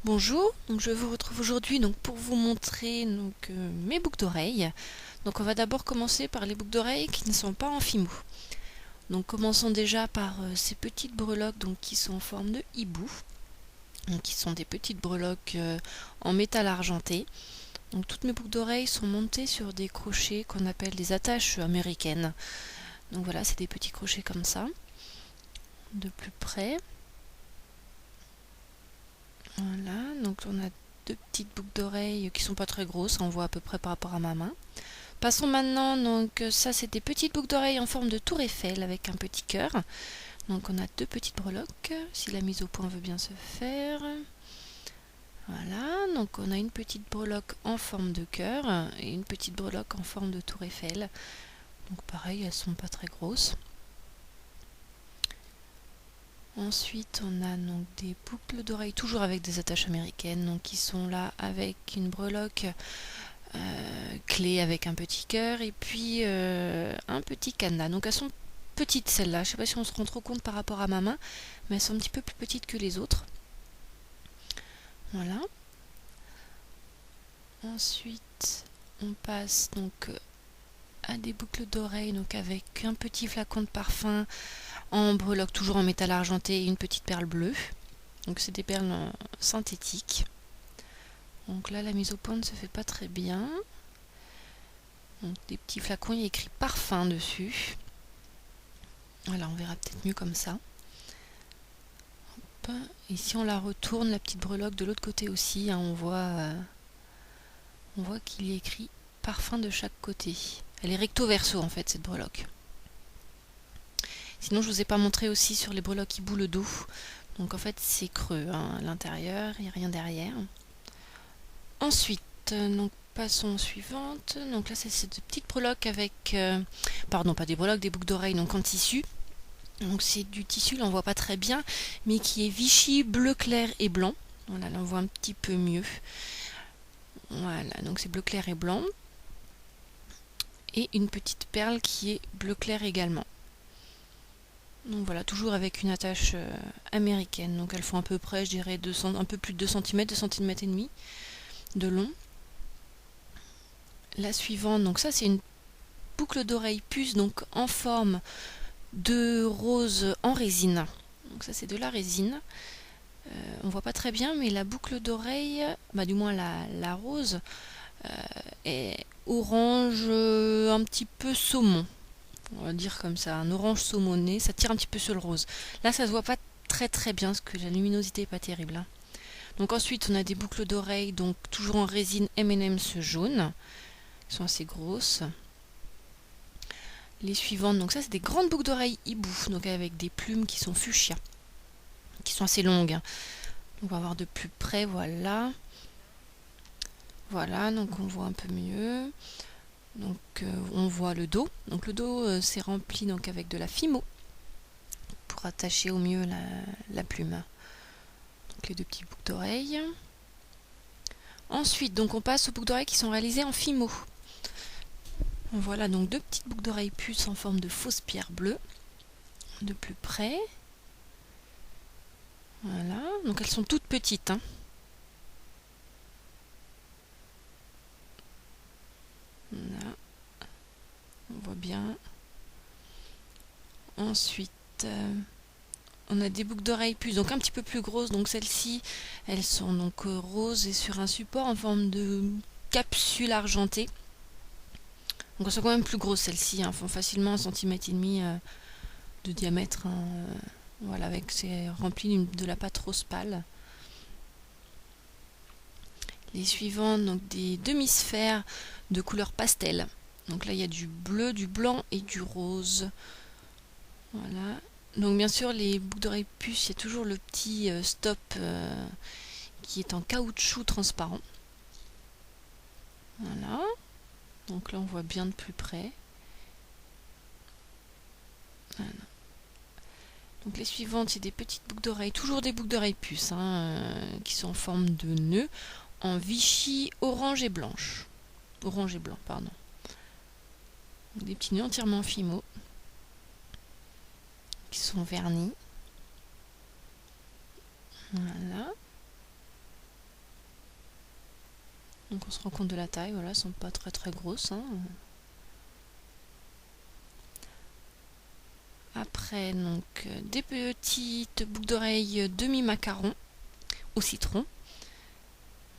Bonjour, donc je vous retrouve aujourd'hui pour vous montrer mes boucles d'oreilles. Donc on va d'abord commencer par les boucles d'oreilles qui ne sont pas en fimo. Donc commençons déjà par ces petites breloques qui sont en forme de hibou, donc qui sont des petites breloques en métal argenté. Donc toutes mes boucles d'oreilles sont montées sur des crochets qu'on appelle des attaches américaines. Donc voilà, c'est des petits crochets comme ça, de plus près. Voilà, donc on a deux petites boucles d'oreilles qui sont pas très grosses, on voit à peu près par rapport à ma main. Passons maintenant, ça c'est des petites boucles d'oreilles en forme de tour Eiffel avec un petit cœur. Donc on a deux petites breloques, si la mise au point veut bien se faire. Voilà, donc on a une petite breloque en forme de cœur et une petite breloque en forme de tour Eiffel. Donc pareil, elles sont pas très grosses. Ensuite, on a donc des boucles d'oreilles, toujours avec des attaches américaines, donc qui sont là avec une breloque clé avec un petit cœur et puis un petit cadenas. Donc elles sont petites celles-là, je ne sais pas si on se rend trop compte par rapport à ma main, mais elles sont un petit peu plus petites que les autres. Voilà. Ensuite, on passe à des boucles d'oreilles, donc avec un petit flacon de parfum en breloque, toujours en métal argenté, et une petite perle bleue. Donc c'est des perles synthétiques. Donc là, la mise au point ne se fait pas très bien. Donc des petits flacons, il y a écrit parfum dessus. Voilà, on verra peut-être mieux comme ça. Hop. Et si on la retourne, la petite breloque de l'autre côté aussi, hein, on voit qu'il y a écrit parfum de chaque côté. Elle est recto verso en fait, cette breloque. Sinon, je vous ai pas montré aussi sur les breloques hibou le dos. Donc en fait, c'est creux hein, à l'intérieur, il n'y a rien derrière. Ensuite, passons aux suivantes. Donc là, c'est cette petite breloque avec... pardon, pas des breloques, des boucles d'oreilles donc en tissu. Donc c'est du tissu, là on voit pas très bien, mais qui est Vichy bleu clair et blanc. Voilà, là on voit un petit peu mieux. Voilà, donc c'est bleu clair et blanc. Et une petite perle qui est bleu clair également. Donc voilà, toujours avec une attache américaine. Donc elles font à peu près, je dirais, un peu plus de 2 cm, 2 cm et demi de long. La suivante, donc ça c'est une boucle d'oreille puce, donc en forme de rose en résine. Donc ça c'est de la résine. On voit pas très bien, mais la boucle d'oreille, du moins la rose, est orange un petit peu saumon. On va dire comme ça, un orange saumonné, ça tire un petit peu sur le rose. Là ça se voit pas très très bien, parce que la luminosité est pas terrible. Hein. Donc ensuite on a des boucles d'oreilles, donc toujours en résine M&M's jaune. Elles sont assez grosses. Les suivantes, donc ça c'est des grandes boucles d'oreilles hibou, donc avec des plumes qui sont fuchsia, qui sont assez longues. On va voir de plus près, voilà. Voilà, donc on voit un peu mieux. Donc on voit le dos. Donc le dos c'est rempli donc avec de la fimo pour attacher au mieux la plume. Donc les deux petits boucles d'oreilles. Ensuite, donc on passe aux boucles d'oreilles qui sont réalisées en fimo. Voilà donc deux petites boucles d'oreilles puces en forme de fausse pierre bleue. De plus près. Voilà, donc elles sont toutes petites. Hein. Là, on voit bien. Ensuite, on a des boucles d'oreilles puces, donc un petit peu plus grosses. Donc celles-ci, elles sont donc roses et sur un support en forme de capsule argentée. Donc elles sont quand même plus grosses celles-ci, hein, font facilement 1,5 cm de diamètre. Hein, voilà, c'est rempli de la pâte rose pâle. Les suivantes, donc des demi-sphères de couleur pastel. Donc là, il y a du bleu, du blanc et du rose. Voilà. Donc bien sûr, les boucles d'oreilles puces, il y a toujours le petit stop qui est en caoutchouc transparent. Voilà. Donc là, on voit bien de plus près. Voilà. Donc les suivantes, c'est des petites boucles d'oreilles, toujours des boucles d'oreilles puces, hein, qui sont en forme de nœud, en Vichy orange et blanche. Orange et blanc, pardon. Donc, des petits nœuds entièrement fimo, qui sont vernis. Voilà. Donc on se rend compte de la taille, voilà, elles sont pas très grosses, hein. Après, donc, des petites boucles d'oreilles demi-macaron au citron.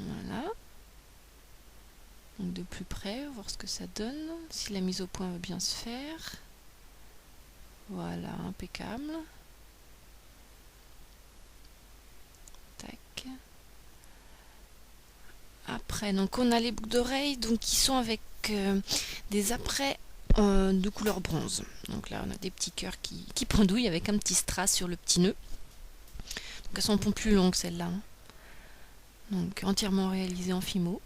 Voilà. Donc de plus près, voir ce que ça donne, si la mise au point va bien se faire. Voilà, impeccable. Tac. Après, donc on a les boucles d'oreilles donc qui sont avec des apprêts de couleur bronze. Donc là, on a des petits cœurs qui pendouillent avec un petit strass sur le petit nœud. Donc elles sont un peu plus longues celles-là. Hein. Donc entièrement réalisées en fimo.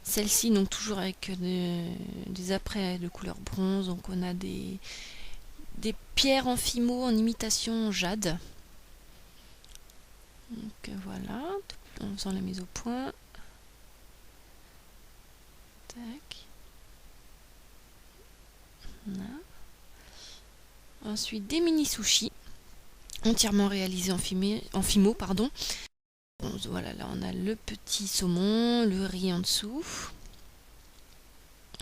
Celle-ci, donc toujours avec des apprêts de couleur bronze. Donc on a des pierres en fimo en imitation jade. Donc voilà, en faisant la mise au point. Tac. Voilà. Ensuite des mini sushis entièrement réalisés en fimo, pardon. Voilà, là on a le petit saumon, le riz en dessous.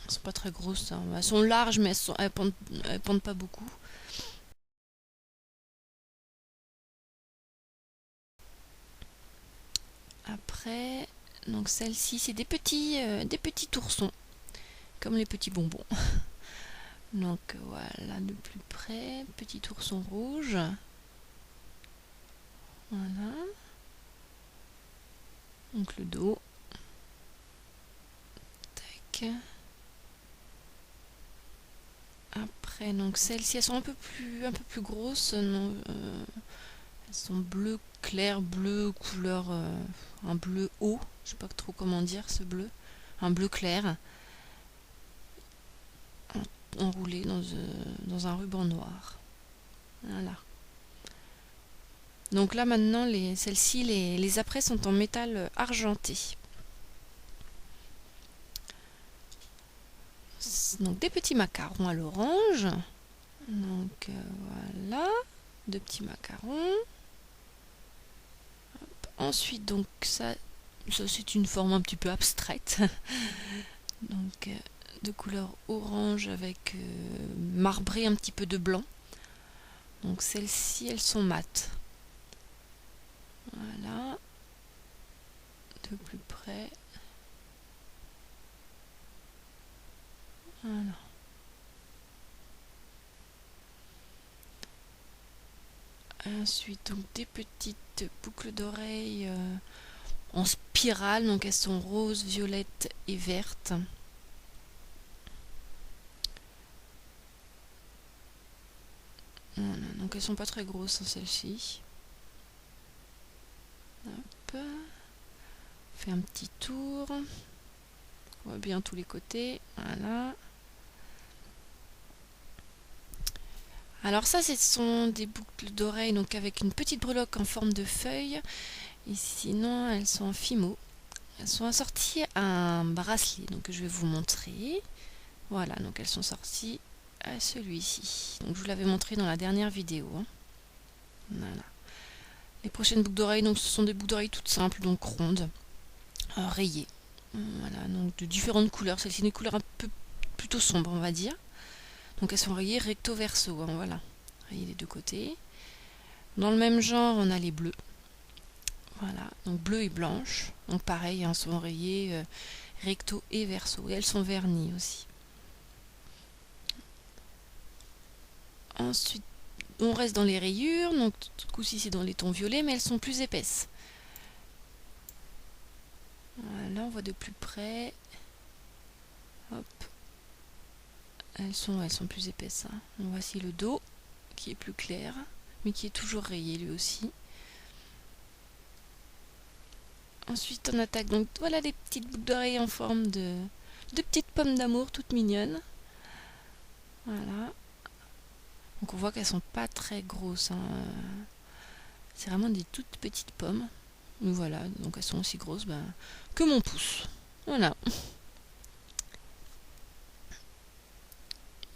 Elles sont pas très grosses, hein. Elles sont larges mais elles pendent pas beaucoup. Après, donc celle-ci c'est des petits oursons, comme les petits bonbons. Donc voilà, de plus près, petit ourson rouge. Voilà. Donc le dos. Tac. Après, donc celles-ci, elles sont un peu plus grosses. Non, elles sont bleu clair, bleu couleur, un bleu haut. Je sais pas trop comment dire ce bleu. Un bleu clair. Enroulé dans un ruban noir. Voilà. Donc là maintenant, celles-ci, les apprêts sont en métal argenté. Donc des petits macarons à l'orange. Donc voilà, deux petits macarons. Hop. Ensuite donc ça c'est une forme un petit peu abstraite. Donc de couleur orange avec marbré un petit peu de blanc. Donc celles-ci elles sont mates. Voilà, de plus près. Voilà. Ensuite, donc des petites boucles d'oreilles en spirale, donc elles sont roses, violettes et vertes. Voilà, donc elles sont pas très grosses, hein, celles-ci. Hop. On fait un petit tour. On voit bien tous les côtés. Voilà. Alors ça, ce sont des boucles d'oreilles donc avec une petite breloque en forme de feuille. Et sinon, elles sont en fimo. Elles sont assorties à un bracelet, donc je vais vous montrer. Voilà, donc elles sont sorties à celui-ci. Donc je vous l'avais montré dans la dernière vidéo. Hein. Voilà. Les prochaines boucles d'oreilles, donc ce sont des boucles d'oreilles toutes simples, donc rondes, rayées. Voilà, donc de différentes couleurs. Celle-ci est une couleur un peu plutôt sombre, on va dire. Donc elles sont rayées recto verso, hein, voilà. Rayées des deux côtés. Dans le même genre, on a les bleus. Voilà, donc bleu et blanche. Donc pareil, hein, sont rayées recto et verso. Et elles sont vernies aussi. Ensuite, on reste dans les rayures. Donc ce coup-ci, c'est dans les tons violets, mais elles sont plus épaisses. Voilà, on voit de plus près. Hop. Elles sont plus épaisses. Hein. Donc, voici le dos, qui est plus clair, mais qui est toujours rayé lui aussi. Ensuite, on attaque donc voilà les petites boucles d'oreilles en forme de petites pommes d'amour toutes mignonnes. Voilà. Donc on voit qu'elles sont pas très grosses. Hein. C'est vraiment des toutes petites pommes. Donc voilà, donc elles sont aussi grosses que mon pouce. Voilà.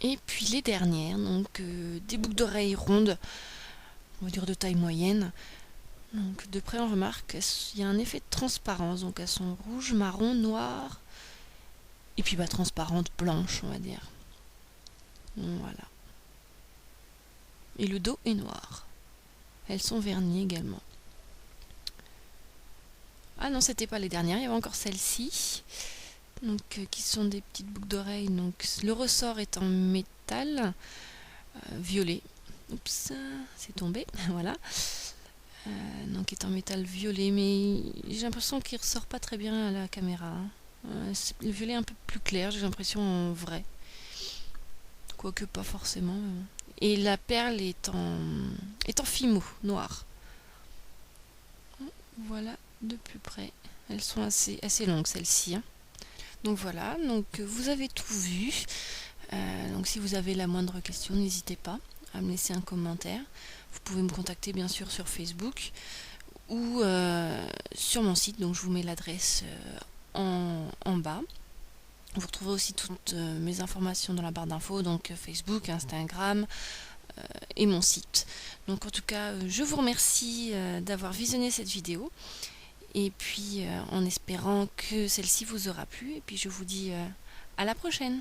Et puis les dernières, donc des boucles d'oreilles rondes, on va dire de taille moyenne. Donc de près on remarque qu'il y a un effet de transparence, donc elles sont rouges, marron, noir, et puis transparente, blanche on va dire. Voilà. Et le dos est noir. Elles sont vernies également. Ah non, c'était pas les dernières, il y avait encore celles-ci, donc qui sont des petites boucles d'oreilles. Donc le ressort est en métal violet. Oups, c'est tombé, voilà. Donc est en métal violet, mais j'ai l'impression qu'il ressort pas très bien à la caméra. Le violet est un peu plus clair, j'ai l'impression, en vrai. Quoique pas forcément. Et la perle est en fimo, noir. Voilà de plus près. Elles sont assez longues celles-ci. Donc voilà, donc vous avez tout vu. Donc si vous avez la moindre question, n'hésitez pas à me laisser un commentaire. Vous pouvez me contacter bien sûr sur Facebook ou sur mon site, donc je vous mets l'adresse en bas. Vous retrouverez aussi toutes mes informations dans la barre d'infos, donc Facebook, Instagram et mon site. Donc en tout cas, je vous remercie d'avoir visionné cette vidéo. Et puis en espérant que celle-ci vous aura plu. Et puis je vous dis à la prochaine.